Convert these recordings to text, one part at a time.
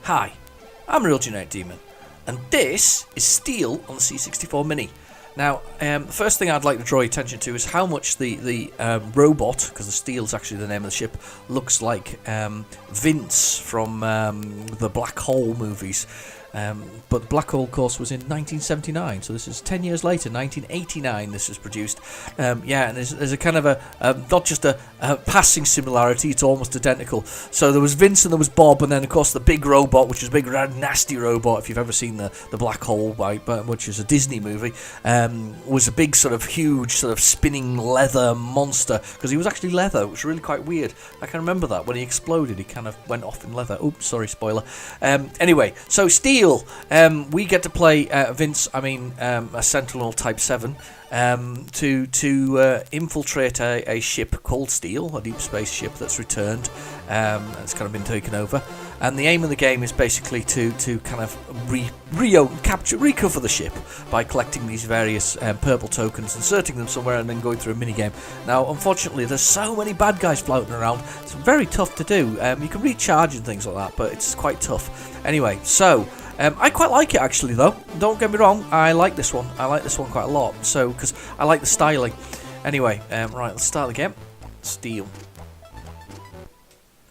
Hi, I'm Real Genetic Demon, and this is Steel on the C64 Mini. Now, the first thing I'd like to draw your attention to is how much the robot, because the Steel is actually the name of the ship, looks like Vince from the Blackhole movies. But Blackhole, of course, was in 1979, so this is 10 years later, 1989 this was produced. Yeah, and there's a kind of not just a passing similarity, it's almost identical. So there was Vince and there was Bob, and then of course the big robot, which is a big red nasty robot, if you've ever seen the Black Hole, which is a Disney movie, was a big sort of huge sort of spinning leather monster, because he was actually leather, which was really quite weird. I can remember that, when he exploded he kind of went off in leather. Oops, sorry, spoiler. Anyway, so Steel, we get to play Vince, a Sentinel Type 7, to infiltrate a ship called Steel, a deep space ship that's returned, it's kind of been taken over, and the aim of the game is basically to kind of recover the ship by collecting these various purple tokens, inserting them somewhere, and then going through a mini game. Now, unfortunately, there's so many bad guys floating around, it's very tough to do. You can recharge and things like that, but it's quite tough. Anyway, so I quite like it actually, though. Don't get me wrong, I like this one. I like this one quite a lot, so because I like the styling. Anyway, right, let's start the game. Steel.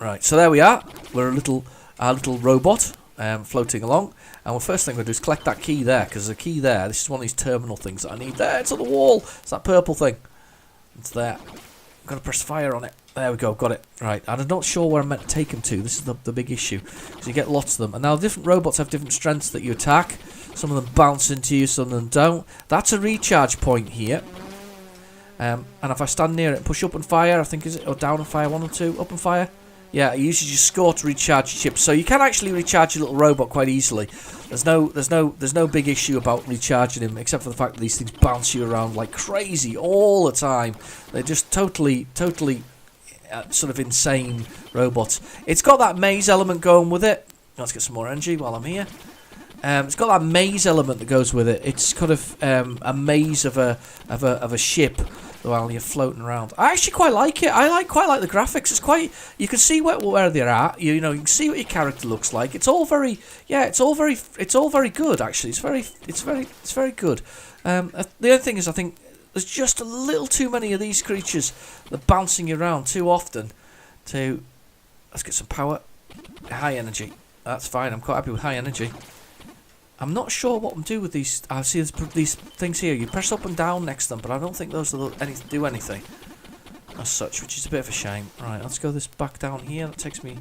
Right, so there we are. We're our little robot floating along, and the first thing we're going to do is collect that key there, because there's a key there. This is one of these terminal things that I need. There, it's on the wall. It's that purple thing. It's there. I've got to press fire on it. There we go, got it. Right, and I'm not sure where I'm meant to take them to. This is the big issue, because you get lots of them. And now different robots have different strengths that you attack. Some of them bounce into you, some of them don't. That's a recharge point here. And if I stand near it and push up and fire, I think, is it, or down and fire, 1 or 2, up and fire? Yeah, it uses your score to recharge your chip. So you can actually recharge your little robot quite easily. There's no big issue about recharging him, except for the fact that these things bounce you around like crazy all the time. They're just totally sort of insane robots. It's got that maze element going with it. Let's get some more energy while I'm here. It's got that maze element that goes with it. It's kind of a maze of a ship while you're floating around. I actually quite like it. I quite like the graphics. It's quite, you can see where they're at. You know, you can see what your character looks like. It's all very good actually. It's very good. The other thing is, I think there's just a little too many of these creatures that are bouncing you around too often. Let's get some power. High energy. That's fine. I'm quite happy with high energy. I'm not sure what I'm doing with these. I see these things here. You press up and down next to them, but I don't think those do anything as such, which is a bit of a shame. Right, let's go this back down here. That takes me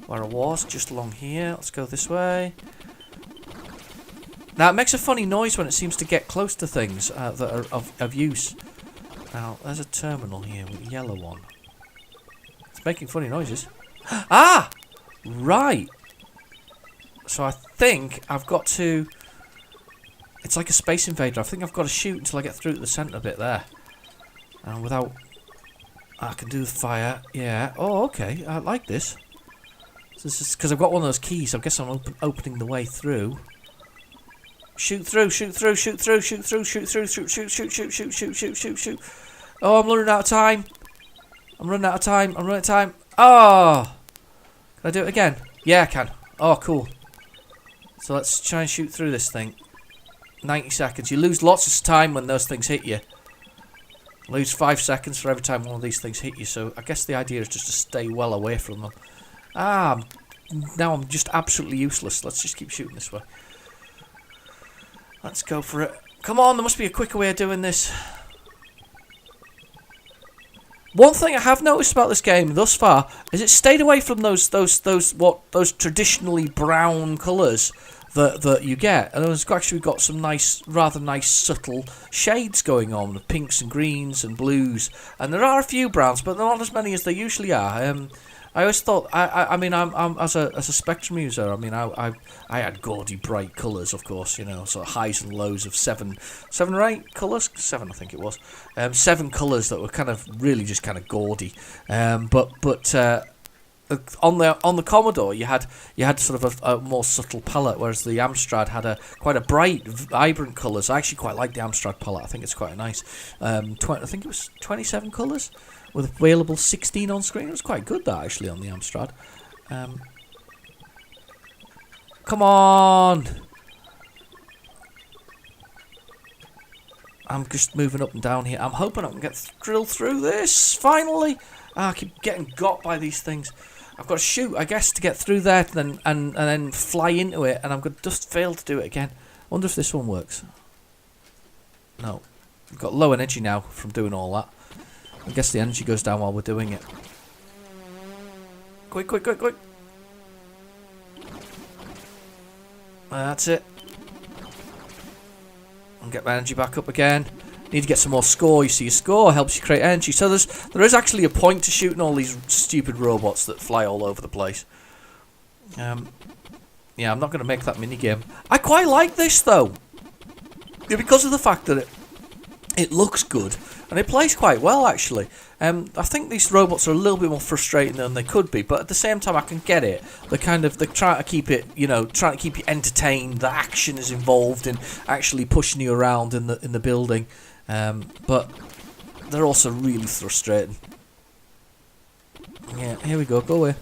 where I was, just along here. Let's go this way. Now, it makes a funny noise when it seems to get close to things that are of use. Now, there's a terminal here with a yellow one. It's making funny noises. Ah! Right. So I think I've got to... It's like a Space Invader. I think I've got to shoot until I get through to the centre bit there. And without... I can do the fire. Yeah. Oh, okay. I like this. So this is because I've got one of those keys. I guess I'm opening the way through. Shoot through, shoot through, shoot through, shoot through, shoot through, shoot, shoot, shoot, shoot, shoot, shoot, shoot, shoot, shoot. Oh, I'm running out of time. I'm running out of time. I'm running out of time. Oh! Can I do it again? Yeah, I can. Oh, cool. So let's try and shoot through this thing. 90 seconds. You lose lots of time when those things hit you. Lose 5 seconds for every time one of these things hit you. So I guess the idea is just to stay well away from them. Ah, now I'm just absolutely useless. Let's just keep shooting this way. Let's go for it. Come on, there must be a quicker way of doing this. One thing I have noticed about this game thus far is it stayed away from those traditionally brown colours that you get, and it's actually got some rather nice subtle shades going on, with pinks and greens and blues, and there are a few browns, but not as many as there usually are. I always thought, I'm as a spectrum user, I had gaudy bright colours, of course, you know, sort of highs and lows of seven or 8 colours, 7 I think it was, 7 colours that were kind of really just kind of gaudy, but on the Commodore you had sort of a more subtle palette, whereas the Amstrad had quite a bright, vibrant colours. I actually quite like the Amstrad palette. I think it's quite nice. I think it was 27 colours. With available 16 on screen. It was quite good, that, actually, on the Amstrad. come on. I'm just moving up and down here. I'm hoping I can drill through this, finally. I keep getting got by these things. I've got to shoot, I guess, to get through there and then fly into it, and I'm going to just fail to do it again. I wonder if this one works. No. We've got low energy now from doing all that. I guess the energy goes down while we're doing it. Quick, quick, quick, quick. That's it. And get my energy back up again. Need to get some more score. You see, your score helps you create energy. So there is actually a point to shooting all these stupid robots that fly all over the place. Yeah, I'm not going to make that minigame. I quite like this though. Yeah, because of the fact that it looks good and it plays quite well actually. I think these robots are a little bit more frustrating than they could be, but at the same time I can get it. They're trying to keep it, trying to keep you entertained. The action is involved in actually pushing you around in the building, but they're also really frustrating. Yeah, here we go. Go away.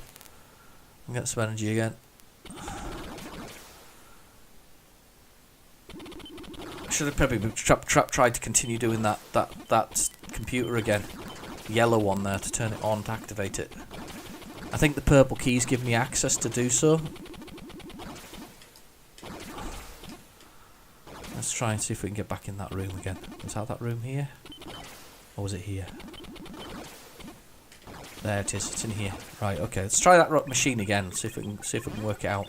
I'm getting some energy again. I should have probably tried to continue doing that computer again. The yellow one there to turn it on to activate it. I think the purple keys give me access to do so. Let's try and see if we can get back in that room again. Was that room here? Or was it here? There it is. It's in here. Right. Okay. Let's try that machine again. See if we can work it out.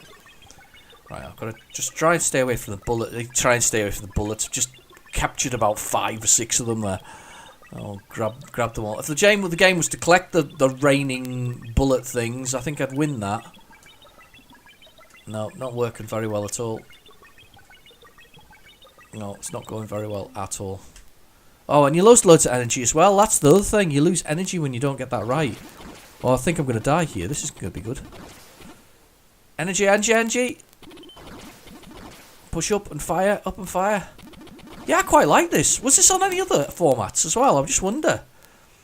Right. I've got to just try and stay away from the bullet. Try and stay away from the bullets. I've just captured about 5 or 6 of them there. I'll grab them all. If the game was to collect the raining bullet things, I think I'd win that. No, not working very well at all. No, it's not going very well at all. Oh, and you lose loads of energy as well. That's the other thing. You lose energy when you don't get that right. Oh, I think I'm going to die here. This is going to be good. Energy, energy, energy. Push up and fire, up and fire. Yeah, I quite like this. Was this on any other formats as well? I just wonder.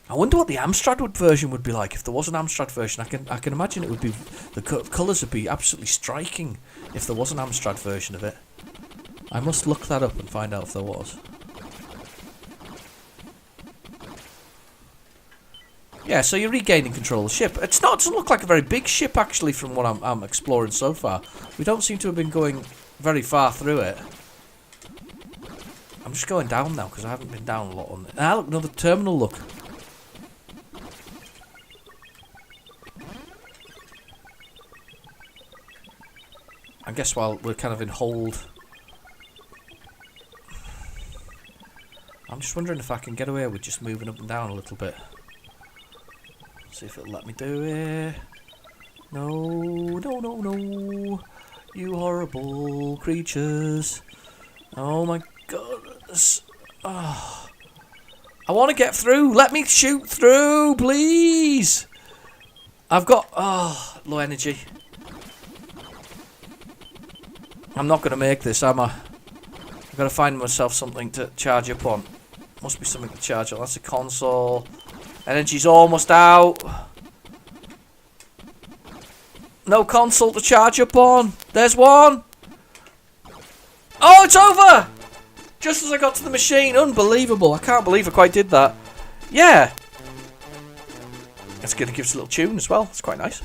I wonder what the Amstrad version would be like if there was an Amstrad version. I can imagine it would be, the colours would be absolutely striking if there was an Amstrad version of it. I must look that up and find out if there was. Yeah, so you're regaining control of the ship. It doesn't look like a very big ship actually from what I'm exploring so far. We don't seem to have been going very far through it. I'm just going down now because I haven't been down a lot on it. Ah, look, another terminal, look. I guess while we're kind of in hold, I'm just wondering if I can get away with just moving up and down a little bit. See if it'll let me do it. No, no, no, no. You horrible creatures. Oh my goodness. Oh. I want to get through. Let me shoot through, please. I've got low energy. I'm not going to make this, am I? I've got to find myself something to charge up on. Must be something to charge up. That's a console. Energy's almost out. No console to charge up on. There's one. Oh, it's over! Just as I got to the machine. Unbelievable. I can't believe I quite did that. Yeah. It's going to give us a little tune as well. It's quite nice.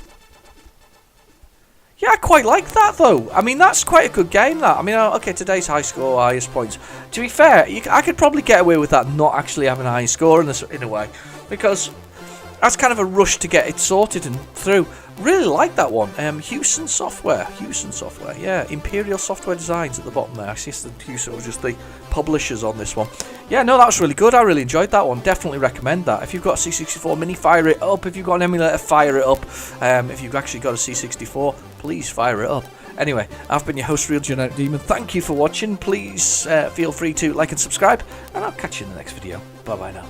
Yeah, I quite like that though. I mean, that's quite a good game, that. I mean, okay, today's high score, highest points. To be fair, I could probably get away with that not actually having a high score in a way. Because that's kind of a rush to get it sorted and through. Really like that one. Hewson Software. Yeah, Imperial Software Designs at the bottom there. I guess the Hewson was just the publishers on this one. Yeah, no, that was really good. I really enjoyed that one. Definitely recommend that. If you've got a C64 Mini, fire it up. If you've got an emulator, fire it up. If you've actually got a C64, please fire it up. Anyway, I've been your host, Real Genetic Demon. Thank you for watching. Please feel free to like and subscribe, and I'll catch you in the next video. Bye-bye now.